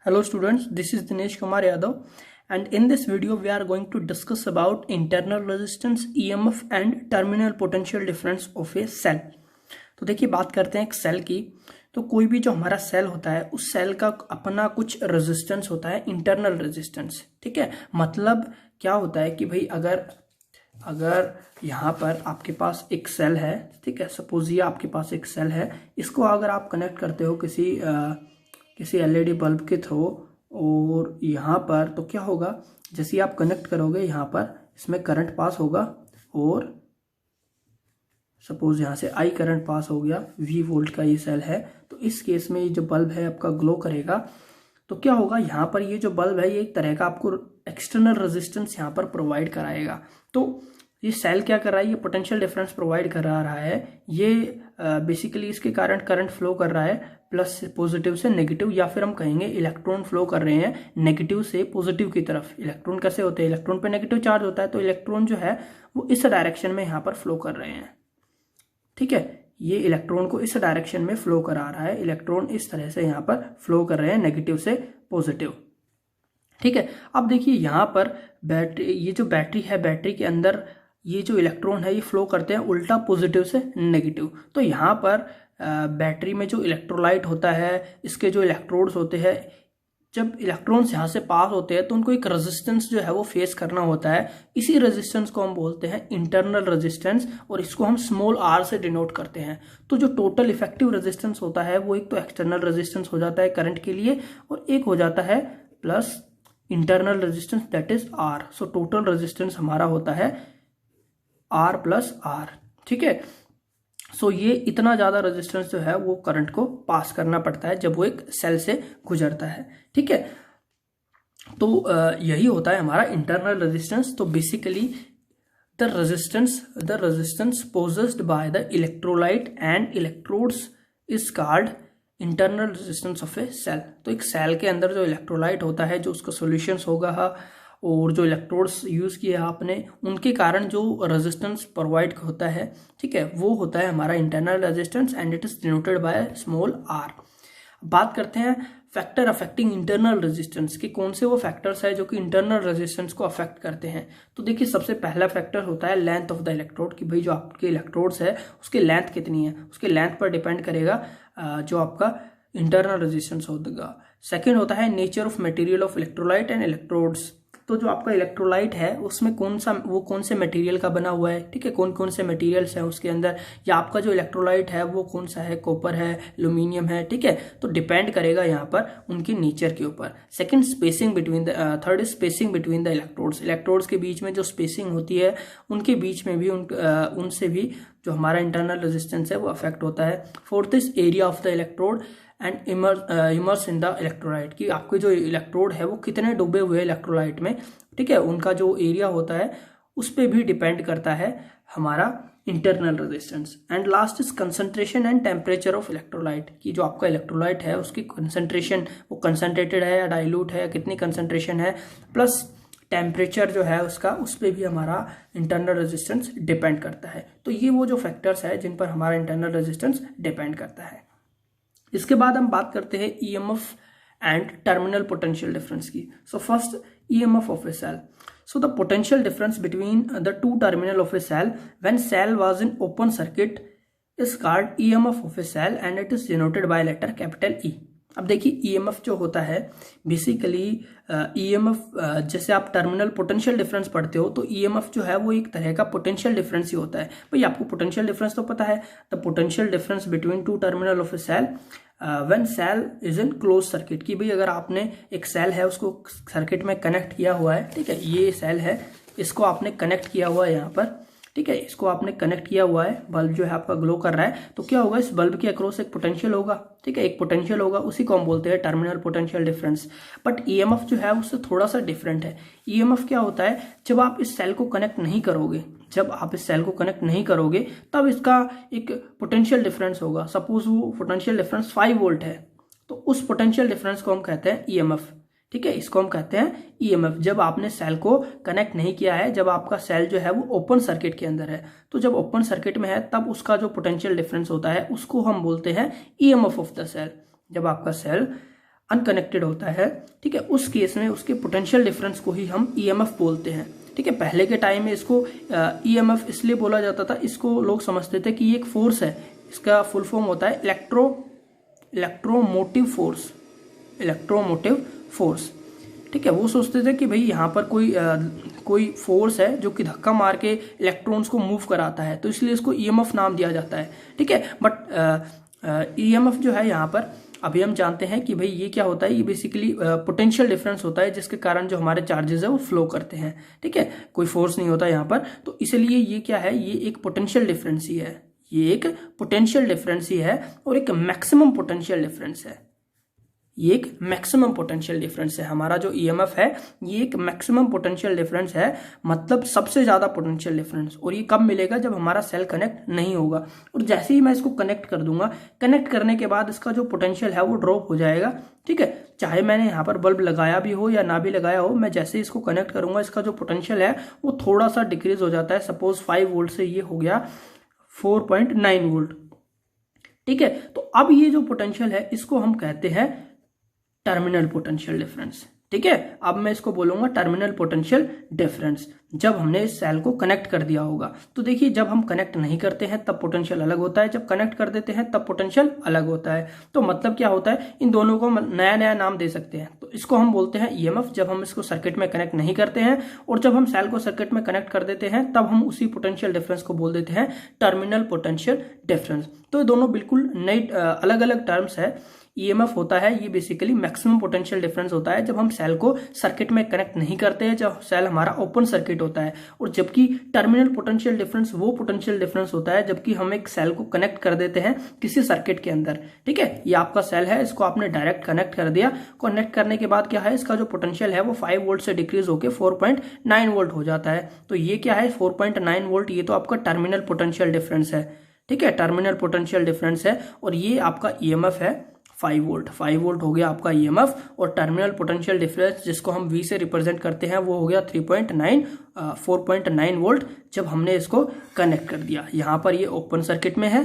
Hello students, this is Dinesh Kumar Yadav, and in this video we are going to discuss about internal resistance, EMF and terminal potential difference of a cell। तो देखिए बात करते हैं एक cell की। तो कोई भी जो हमारा सेल होता है उस सेल का अपना कुछ रेजिस्टेंस होता है, इंटरनल रेजिस्टेंस। ठीक है, मतलब क्या होता है कि भाई अगर यहाँ पर आपके पास एक सेल है, ठीक है, सपोज ये आपके पास एक सेल है, इसको अगर आप कनेक्ट करते हो किसी एलईडी बल्ब के थ्रू, और यहाँ पर तो क्या होगा, जैसे आप कनेक्ट करोगे यहाँ पर इसमें करंट पास होगा, और सपोज यहाँ से आई करंट पास हो गया, V वोल्ट का ये सेल है। तो इस केस में ये जो बल्ब है आपका ग्लो करेगा। तो क्या होगा, यहाँ पर ये जो बल्ब है ये एक तरह का आपको एक्सटर्नल रेजिस्टेंस यहाँ पर प्रोवाइड कराएगा। तो ये सेल क्या कर रहा है, ये पोटेंशियल डिफरेंस प्रोवाइड करा रहा है। ये बेसिकली इसके कारण करंट फ्लो कर रहा है, प्लस पॉजिटिव से नेगेटिव, या फिर हम कहेंगे इलेक्ट्रॉन फ्लो कर रहे हैं नेगेटिव से पॉजिटिव की तरफ। इलेक्ट्रॉन कैसे होते हैं, इलेक्ट्रॉन पे नेगेटिव चार्ज होता है, तो इलेक्ट्रॉन जो है वो इस डायरेक्शन में यहाँ पर फ्लो कर रहे हैं। ठीक है, ये इलेक्ट्रॉन को इस डायरेक्शन में फ्लो करा रहा है, इलेक्ट्रॉन इस तरह से यहाँ पर फ्लो कर रहे हैं नेगेटिव से पॉजिटिव। ठीक है, अब देखिए यहाँ पर बैटरी, ये जो बैटरी है, बैटरी के अंदर ये जो इलेक्ट्रॉन है ये फ्लो करते हैं उल्टा पॉजिटिव से नेगेटिव। तो यहाँ पर बैटरी में जो इलेक्ट्रोलाइट होता है, इसके जो इलेक्ट्रोड्स होते हैं, जब इलेक्ट्रॉन्स यहाँ से पास होते हैं तो उनको एक रेजिस्टेंस जो है वो फेस करना होता है। इसी रेजिस्टेंस को हम बोलते हैं इंटरनल रेजिस्टेंस, और इसको हम स्मॉल r से डिनोट करते हैं। तो जो टोटल इफेक्टिव रेजिस्टेंस होता है वो एक तो एक्सटर्नल रेजिस्टेंस हो जाता है करंट के लिए, और एक हो जाता है plus internal resistance, that is r। So total resistance हमारा होता है R प्लस R। ठीक है, सो ये इतना ज़्यादा रेजिस्टेंस जो है वो करंट को पास करना पड़ता है जब वो एक सेल से गुजरता है। ठीक है, तो यही होता है हमारा इंटरनल रेजिस्टेंस। तो basically the resistance possessed by the electrolyte and electrodes is called internal resistance of a cell. तो एक सेल के अंदर जो इलेक्ट्रोलाइट होता है, जो उसका सॉल्यूशंस होगा, और जो इलेक्ट्रोड्स यूज़ किए आपने, उनके कारण जो रेजिस्टेंस प्रोवाइड होता है, ठीक है, वो होता है हमारा internal resistance, and it is denoted by small r। बात करते हैं फैक्टर अफेक्टिंग इंटरनल रेजिस्टेंस कि कौन से वो फैक्टर्स है जो कि इंटरनल रेजिस्टेंस को अफेक्ट करते हैं। तो देखिए सबसे पहला फैक्टर होता है लेंथ ऑफ द इलेक्ट्रोड, कि भाई जो आपके इलेक्ट्रोड्स है उसकी लेंथ कितनी है, उसके लेंथ पर डिपेंड करेगा जो आपका इंटरनल रेजिस्टेंस होगा। सेकेंड होता है nature of material of electrolyte and electrodes. तो जो आपका इलेक्ट्रोलाइट है उसमें कौन से मटेरियल का बना हुआ है, ठीक है, कौन कौन से मटेरियल्स हैं उसके अंदर, या आपका जो इलेक्ट्रोलाइट है वो कौन सा है, कॉपर है, एल्यूमिनियम है। ठीक है, तो डिपेंड करेगा यहाँ पर उनकी नेचर के ऊपर। Second spacing between third spacing between the electrodes के बीच में जो स्पेसिंग होती है उनके बीच में भी उनसे भी जो हमारा इंटरनल रेजिस्टेंस है वो अफेक्ट होता है। Fourth is area of the electrode and immerse in the electrolyte, कि आपके जो इलेक्ट्रोड है वो कितने डूबे हुए हैं इलेक्ट्रोलाइट में। ठीक है, उनका जो एरिया होता है उस पर भी डिपेंड करता है हमारा internal resistance. And last is concentration and temperature of electrolyte, कि जो आपका इलेक्ट्रोलाइट है उसकी कंसंट्रेशन, वो कंसंट्रेटेड है या डाइल्यूट है, कितनी कंसंट्रेशन है, प्लस टेम्परेचर जो है उसका, उस पर भी हमारा इंटरनल रेजिस्टेंस डिपेंड करता है। तो ये वो जो फैक्टर्स है जिन पर हमारा इंटरनल रेजिस्टेंस डिपेंड करता है। इसके बाद हम बात करते हैं EMF and terminal potential difference की। So first EMF of a cell. So the potential difference between the two terminal of a cell when cell was in open circuit is called EMF of a cell and it is denoted by letter capital E। अब देखिए EMF जो होता है basically EMF, जैसे आप terminal potential difference पढ़ते हो तो EMF जो है वो एक तरह का पोटेंशियल डिफरेंस ही होता है। भाई आपको पोटेंशियल डिफरेंस तो पता है, the potential difference between two terminal of a cell when cell is in close circuit, कि भाई अगर आपने एक सेल है उसको सर्किट में कनेक्ट किया हुआ है, ठीक है, ये सेल है, इसको आपने कनेक्ट किया हुआ है यहाँ पर, ठीक है, इसको आपने कनेक्ट किया हुआ है, बल्ब जो है आपका ग्लो कर रहा है, तो क्या होगा, इस बल्ब के अक्रॉस एक पोटेंशियल होगा, ठीक है, एक पोटेंशियल होगा, उसी को हम बोलते हैं terminal potential difference. But EMF जो है उससे थोड़ा सा डिफरेंट है। EMF क्या होता है, जब आप इस सेल को कनेक्ट नहीं करोगे, तब इसका एक पोटेंशियल डिफरेंस होगा। सपोज वो पोटेंशियल डिफरेंस 5 वोल्ट है, तो उस पोटेंशियल डिफरेंस को हम कहते हैं EMF। ठीक है, इसको हम कहते हैं EMF। जब आपने सेल को कनेक्ट नहीं किया है, जब आपका सेल जो है वो ओपन सर्किट के अंदर है, तो जब ओपन सर्किट में है तब उसका जो पोटेंशियल डिफरेंस होता है उसको हम बोलते हैं EMF ऑफ द सेल। जब आपका सेल अनकनेक्टेड होता है, ठीक है, उस केस में उसके पोटेंशियल डिफरेंस को ही हम ईएमएफ बोलते हैं। ठीक है, पहले के टाइम में इसको ईएमएफ इसलिए बोला जाता था, इसको लोग समझते थे कि ये एक फोर्स है, इसका फुल फॉर्म होता है इलेक्ट्रोमोटिव फोर्स। ठीक है, वो सोचते थे कि भाई यहाँ पर कोई फोर्स है जो कि धक्का मार के इलेक्ट्रॉन्स को मूव कराता है, तो इसलिए इसको ईएमएफ नाम दिया जाता है। ठीक है, बट ईएमएफ जो है यहाँ पर अभी हम जानते हैं कि भाई ये क्या होता है, ये बेसिकली पोटेंशियल डिफरेंस होता है जिसके कारण जो हमारे चार्जेस है वो फ्लो करते हैं। ठीक है, कोई फोर्स नहीं होता यहाँ पर, तो इसलिए ये क्या है, ये एक पोटेंशियल डिफरेंस ही है, ये एक पोटेंशियल डिफरेंस ही है और एक मैक्सिमम पोटेंशियल डिफरेंस है। ये एक मैक्सिमम पोटेंशियल डिफरेंस है, हमारा जो ईएमएफ है ये एक मैक्सिमम पोटेंशियल डिफरेंस है, मतलब सबसे ज्यादा पोटेंशियल डिफरेंस। और ये कब मिलेगा, जब हमारा सेल कनेक्ट नहीं होगा। और जैसे ही मैं इसको कनेक्ट कर दूंगा, कनेक्ट करने के बाद इसका जो पोटेंशियल है वो ड्रॉप हो जाएगा। ठीक है, चाहे मैंने यहाँ पर बल्ब लगाया भी हो या ना भी लगाया हो, मैं जैसे ही इसको कनेक्ट करूंगा इसका जो पोटेंशियल है वो थोड़ा सा डिक्रीज हो जाता है। सपोज 5 वोल्ट से ये हो गया 4.9 वोल्ट। ठीक है, तो अब ये जो पोटेंशियल है इसको हम कहते हैं टर्मिनल पोटेंशियल डिफरेंस। ठीक है, अब मैं इसको बोलूंगा टर्मिनल पोटेंशियल डिफरेंस, जब हमने इस सेल को कनेक्ट कर दिया होगा। तो देखिए, जब हम कनेक्ट नहीं करते हैं तब पोटेंशियल अलग होता है, जब कनेक्ट कर देते हैं तब पोटेंशियल अलग होता है। तो मतलब क्या होता है, इन दोनों को नया नया नाम दे सकते हैं। तो इसको हम बोलते हैं ईएमएफ जब हम इसको सर्किट में कनेक्ट नहीं करते हैं, और जब हम सेल को सर्किट में कनेक्ट कर देते हैं तब हम उसी पोटेंशियल डिफरेंस को बोल देते हैं टर्मिनल पोटेंशियल डिफरेंस। तो ये दोनों बिल्कुल नई अलग अलग टर्म्स है। ईएमएफ होता है ये बेसिकली मैक्सिमम पोटेंशियल डिफरेंस होता है जब हम सेल को सर्किट में कनेक्ट नहीं करते हैं, जब सेल हमारा ओपन सर्किट होता है। और जबकि टर्मिनल पोटेंशियल डिफरेंस वो पोटेंशियल डिफरेंस होता है जबकि हम एक सेल को कनेक्ट कर देते हैं किसी सर्किट के अंदर। ठीक है, ये आपका सेल है, इसको आपने डायरेक्ट कनेक्ट कर दिया। कनेक्ट करने के बाद क्या है, इसका जो पोटेंशियल है वो 5 वोल्ट से डिक्रीज होकर 4.9 वोल्ट हो जाता है। तो ये क्या है, 4.9 वोल्ट, ये तो आपका टर्मिनल पोटेंशियल डिफरेंस है। ठीक है, टर्मिनल पोटेंशियल डिफरेंस है। और ये आपका ईएमएफ है 5 वोल्ट। 5 वोल्ट हो गया आपका ईएमएफ, और टर्मिनल पोटेंशियल डिफरेंस जिसको हम V से रिप्रेजेंट करते हैं वो हो गया 4.9 वोल्ट जब हमने इसको कनेक्ट कर दिया। यहाँ पर ये ओपन सर्किट में है,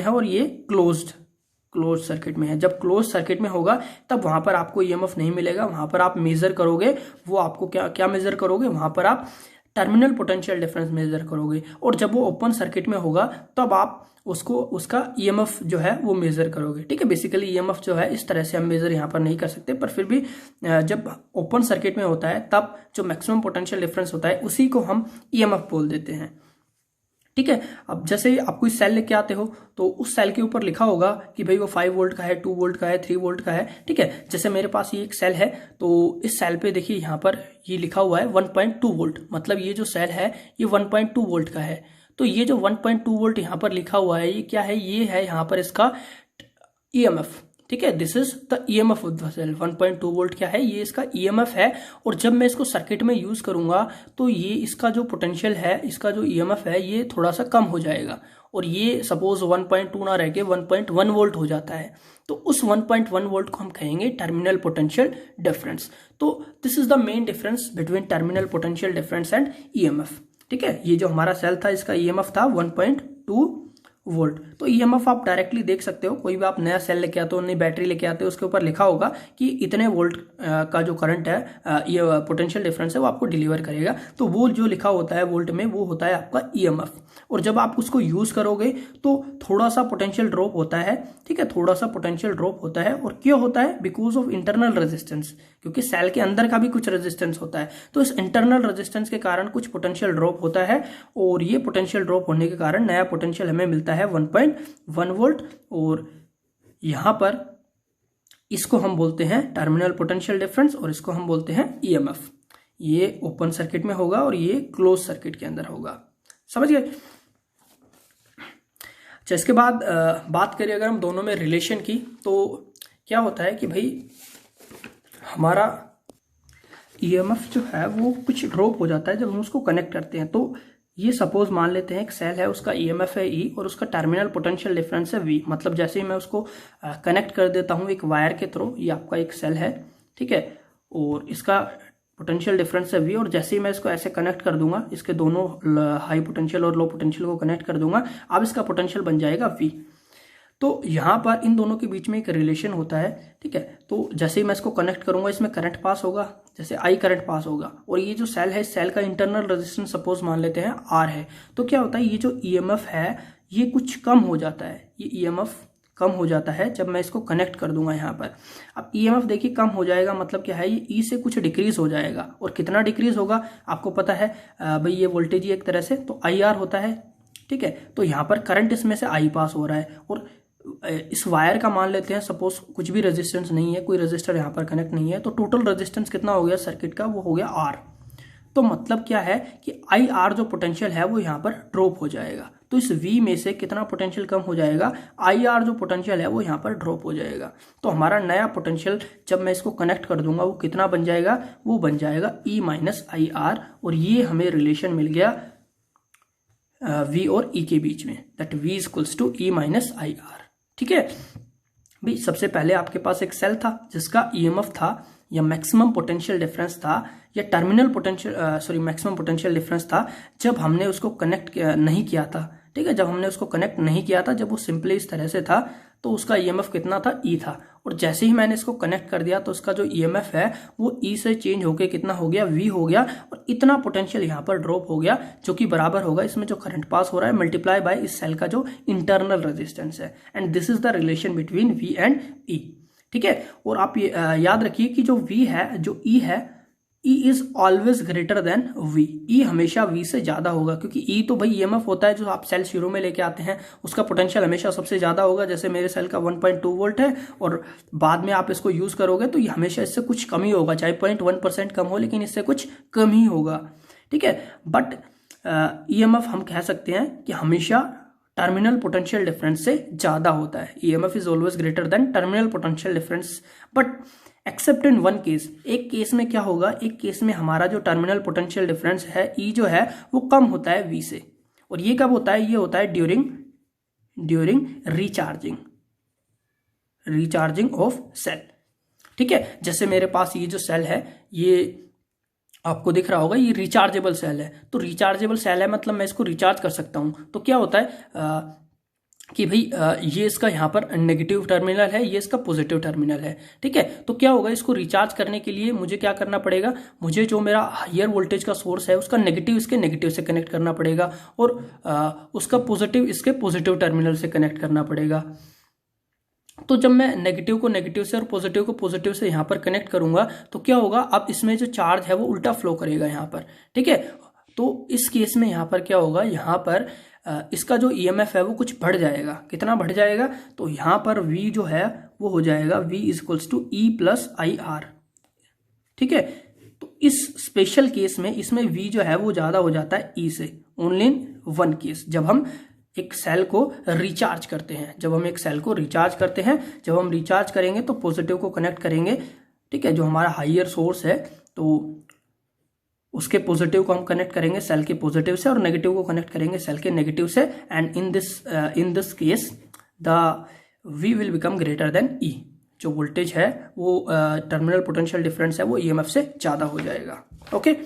और ये क्लोज सर्किट में है। जब क्लोज सर्किट में होगा तब वहां पर आपको ईएमएफ नहीं मिलेगा, वहां पर आप मेजर करोगे, वो आपको क्या मेजर करोगे, वहां पर आप टर्मिनल पोटेंशियल डिफरेंस मेजर करोगे। और जब वो ओपन सर्किट में होगा तब आप उसका ईएमएफ जो है वो मेजर करोगे। ठीक है, बेसिकली ईएमएफ जो है इस तरह से हम मेजर यहाँ पर नहीं कर सकते, पर फिर भी जब ओपन सर्किट में होता है तब जो मैक्सिमम पोटेंशियल डिफरेंस होता है उसी को हम ईएमएफ बोल देते हैं। ठीक है, अब जैसे आप कोई सेल लेके आते हो तो उस सेल के ऊपर लिखा होगा कि भाई वो 5 वोल्ट का है, 2 वोल्ट का है, 3 वोल्ट का है। ठीक है, जैसे मेरे पास ये एक सेल है, तो इस सेल पे देखिए यहाँ पर ये लिखा हुआ है 1.2 वोल्ट, मतलब ये जो सेल है ये 1.2 वोल्ट का है। तो ये जो 1.2 वोल्ट यहाँ पर लिखा हुआ है ये क्या है, ये है यहाँ पर इसका ईएमएफ। ठीक है, this is the EMF of the cell. 1.2 volt क्या है, ये इसका ईएमएफ है। और जब मैं इसको सर्किट में यूज करूंगा तो ये इसका जो पोटेंशियल है, इसका जो ईएमएफ है ये थोड़ा सा कम हो जाएगा, और ये सपोज 1.2 ना रह के 1.1 वोल्ट हो जाता है। तो उस 1.1 वोल्ट को हम कहेंगे टर्मिनल पोटेंशियल डिफरेंस। तो this is the main difference between terminal potential difference and EMF. ठीक है, ये जो हमारा सेल था इसका ईएमएफ था 1.2 वोल्ट। तो ईएमएफ आप डायरेक्टली देख सकते हो, कोई भी आप नया सेल लेके आते हो, नई बैटरी लेके आते हो, उसके ऊपर लिखा होगा कि इतने वोल्ट का जो करंट है, ये पोटेंशियल डिफरेंस है वो आपको डिलीवर करेगा। तो वो जो लिखा होता है वोल्ट में वो होता है आपका ईएमएफ। और जब आप उसको यूज करोगे तो थोड़ा सा पोटेंशियल ड्रॉप होता है। ठीक है, थोड़ा सा पोटेंशियल ड्रॉप होता है। और क्यों होता है, बिकॉज ऑफ इंटरनल रेजिस्टेंस, क्योंकि सेल के अंदर का भी कुछ रेजिस्टेंस होता है। तो इस इंटरनल रेजिस्टेंस के कारण कुछ पोटेंशियल ड्रॉप होता है, और ये पोटेंशियल ड्रॉप होने के कारण नया पोटेंशियल हमें मिलता है 1.1 वोल्ट। और यहां पर इसको हम बोलते हैं टर्मिनल पोटेंशियल डिफरेंस, और इसको हम बोलते हैं ईएमएफ। ये ओपन सर्किट में होगा और ये क्लोज सर्किट के अंदर होगा। समझ गए। अच्छा, इसके बाद बात करें अगर हम दोनों में रिलेशन की, तो क्या होता है कि भाई हमारा ईएमएफ जो है वो कुछ ड्रॉप हो जाता है जब हम उसको कनेक्ट करते हैं। तो ये सपोज मान लेते हैं एक सेल है, उसका ईएमएफ है ई और उसका टर्मिनल पोटेंशियल डिफरेंस है वी। मतलब जैसे ही मैं उसको कनेक्ट कर देता हूँ एक वायर के थ्रू, ये आपका एक सेल है, ठीक है, और इसका पोटेंशियल डिफरेंस है वी। और जैसे ही मैं इसको ऐसे कनेक्ट कर दूंगा, इसके दोनों हाई पोटेंशियल और लो पोटेंशियल को कनेक्ट कर दूंगा, अब इसका पोटेंशियल बन जाएगा वी। तो यहाँ पर इन दोनों के बीच में एक रिलेशन होता है, ठीक है। तो जैसे ही मैं इसको कनेक्ट करूंगा इसमें करंट पास होगा, जैसे आई करंट पास होगा, और ये जो सेल है इस सेल का इंटरनल रेजिस्टेंस सपोज मान लेते हैं आर है, तो क्या होता है ये जो ईएमएफ है ये कुछ कम हो जाता है, ये ईएमएफ कम हो जाता है जब मैं इसको कनेक्ट कर दूंगा यहाँ पर। अब ईएमएफ देखिए कम हो जाएगा मतलब क्या है, ये ई से कुछ डिक्रीज हो जाएगा, और कितना डिक्रीज होगा आपको पता है भाई, ये वोल्टेज ही एक तरह से तो आई आर होता है, ठीक है। तो यहाँ पर करंट इसमें से आई पास हो रहा है, और इस वायर का मान लेते हैं सपोज कुछ भी रेजिस्टेंस नहीं है, कोई रेजिस्टर यहाँ पर कनेक्ट नहीं है, तो टोटल रेजिस्टेंस कितना हो गया सर्किट का, वो हो गया आर। तो मतलब क्या है कि आई आर जो पोटेंशियल है वो यहाँ पर ड्रॉप हो जाएगा, तो इस V में से कितना पोटेंशियल कम हो जाएगा, आई आर जो पोटेंशियल है वो यहाँ पर ड्रॉप हो जाएगा। तो हमारा नया पोटेंशियल जब मैं इसको कनेक्ट कर दूंगा वो कितना बन जाएगा, वो बन जाएगा E माइनस आई आर, और ये हमें रिलेशन मिल गया V और E के बीच में, that V equals to E minus I R, ठीक है। भाई सबसे पहले आपके पास एक सेल था जिसका ईएमएफ था या मैक्सिमम पोटेंशियल डिफरेंस था या terminal potential maximum potential difference था जब हमने उसको कनेक्ट नहीं किया था, ठीक है। जब हमने उसको कनेक्ट नहीं किया था, जब वो सिंपली इस तरह से था, तो उसका ईएमएफ कितना था, ई था, और जैसे ही मैंने इसको कनेक्ट कर दिया तो उसका जो ईएमएफ है वो ई से चेंज होके कितना हो गया, वी हो गया, और इतना पोटेंशियल यहाँ पर ड्रॉप हो गया जो कि बराबर होगा इसमें जो करंट पास हो रहा है मल्टीप्लाई बाय इस सेल का जो इंटरनल रेजिस्टेंस है, and this is the relation between V and E, ठीक है। और आप याद रखिए कि जो वी है, जो ई है, E is always greater than V, E हमेशा V से ज्यादा होगा, क्योंकि E तो भाई ईएमएफ होता है जो आप सेल शुरू में लेके आते हैं, उसका पोटेंशियल हमेशा सबसे ज्यादा होगा। जैसे मेरे सेल का 1.2 वोल्ट है और बाद में आप इसको यूज करोगे तो ये हमेशा इससे कुछ कम ही होगा, चाहे 0.1% कम हो लेकिन इससे कुछ कम ही होगा, ठीक है। बट ईएमएफ हम कह सकते हैं कि हमेशा टर्मिनल पोटेंशियल डिफरेंस से ज्यादा होता है, EMF is always greater than terminal potential difference, but except in one case, एक केस में क्या होगा, एक केस में हमारा जो टर्मिनल पोटेंशियल डिफरेंस है ई जो है वो कम होता है वी से, और ये कब होता है, ये होता है ड्यूरिंग रिचार्जिंग ऑफ सेल, ठीक है। जैसे मेरे पास ये जो सेल है ये आपको दिख रहा होगा, ये रिचार्जेबल सेल है, तो रिचार्जेबल सेल है मतलब मैं इसको रिचार्ज कर सकता हूं। तो क्या होता है कि भाई ये इसका यहाँ पर नेगेटिव टर्मिनल है, ये इसका पॉजिटिव टर्मिनल है, ठीक है। तो क्या होगा, इसको रिचार्ज करने के लिए मुझे क्या करना पड़ेगा, मुझे जो मेरा हायर वोल्टेज का सोर्स है उसका नेगेटिव इसके नेगेटिव से कनेक्ट करना पड़ेगा, और उसका पॉजिटिव इसके पॉजिटिव टर्मिनल से कनेक्ट करना पड़ेगा। तो जब मैं नेगेटिव को नेगेटिव से और पॉजिटिव को पॉजिटिव से यहाँ पर कनेक्ट करूंगा तो क्या होगा, अब इसमें जो चार्ज है वो उल्टा फ्लो करेगा यहाँ पर, ठीक है। तो इस केस में यहाँ पर क्या होगा, यहाँ पर इसका जो ईएमएफ है वो कुछ बढ़ जाएगा, कितना बढ़ जाएगा, तो यहाँ पर V जो है वो हो जाएगा V equals to E plus I R, ठीक है। तो इस स्पेशल केस में इसमें V जो है वो ज्यादा हो जाता है E से, ओनली इन वन केस, जब हम एक सेल को रिचार्ज करते हैं, जब हम रिचार्ज करेंगे तो पॉजिटिव को कनेक्ट करेंगे, ठीक है। जो हमारा हायर सोर्स है तो उसके पॉजिटिव को हम कनेक्ट करेंगे सेल के पॉजिटिव से, और नेगेटिव को कनेक्ट करेंगे सेल के नेगेटिव से, and in this case the V will become greater than E, जो वोल्टेज है वो टर्मिनल पोटेंशियल डिफरेंस है वो ईएमएफ से ज्यादा हो जाएगा, ओके।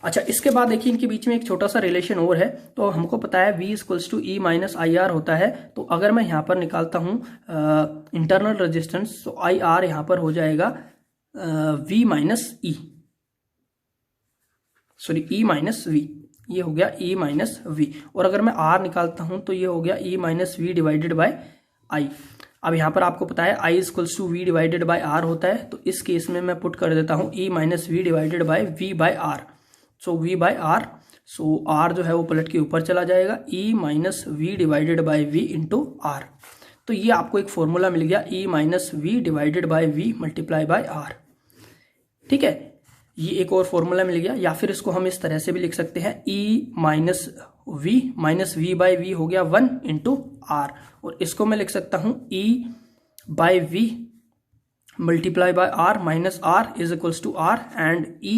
अच्छा, इसके बाद देखिए इनके बीच में एक छोटा सा रिलेशन और है, तो हमको पता है V equals to E minus I R होता है, तो अगर मैं यहाँ पर निकालता हूँ इंटरनल रेजिस्टेंस, तो आई आर यहाँ पर हो जाएगा V minus E, sorry E minus V, ये हो गया E माइनस वी, और अगर मैं R निकालता हूं तो ये हो गया E minus V divided by I। अब यहां पर आपको पता है I equals to V divided by R होता है, तो इस केस में मैं पुट कर देता हूं E minus V divided by V by R, so V by R, so R जो है वो पलट के ऊपर चला जाएगा, E minus V divided by V into R। तो ये आपको एक फॉर्मूला मिल गया E minus V divided by V multiply by R, ठीक है। ये एक और फॉर्मूला मिल गया, या फिर इसको हम इस तरह से भी लिख सकते हैं E minus V by V हो गया 1 इंटू आर, और इसको मैं लिख सकता हूं E by V multiply by R minus R is equals to R, and E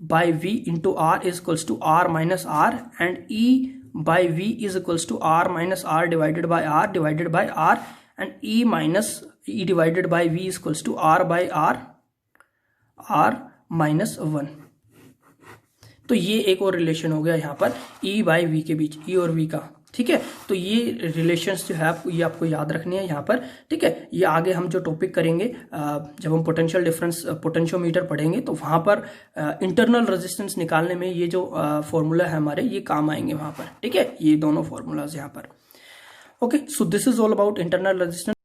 by V into R is equals to R minus R, and E by V is equals to R minus R divided by R, and E minus E divided by V is equals to R by R minus 1। तो ये एक और relation हो गया यहाँ पर E by we के बीच, E और V का, ठीक है। तो ये रिलेशंस जो है आपको ये आपको याद रखनी है यहाँ पर, ठीक है। ये आगे हम जो टॉपिक करेंगे जब हम पोटेंशियल डिफरेंस पोटेंशियोमीटर पढ़ेंगे तो वहाँ पर इंटरनल रेजिस्टेंस निकालने में ये जो फॉर्मूला है हमारे ये काम आएंगे वहाँ पर, ठीक है। ये दोनों फॉर्मूलाज यहाँ पर। Okay, so this is all about internal resistance.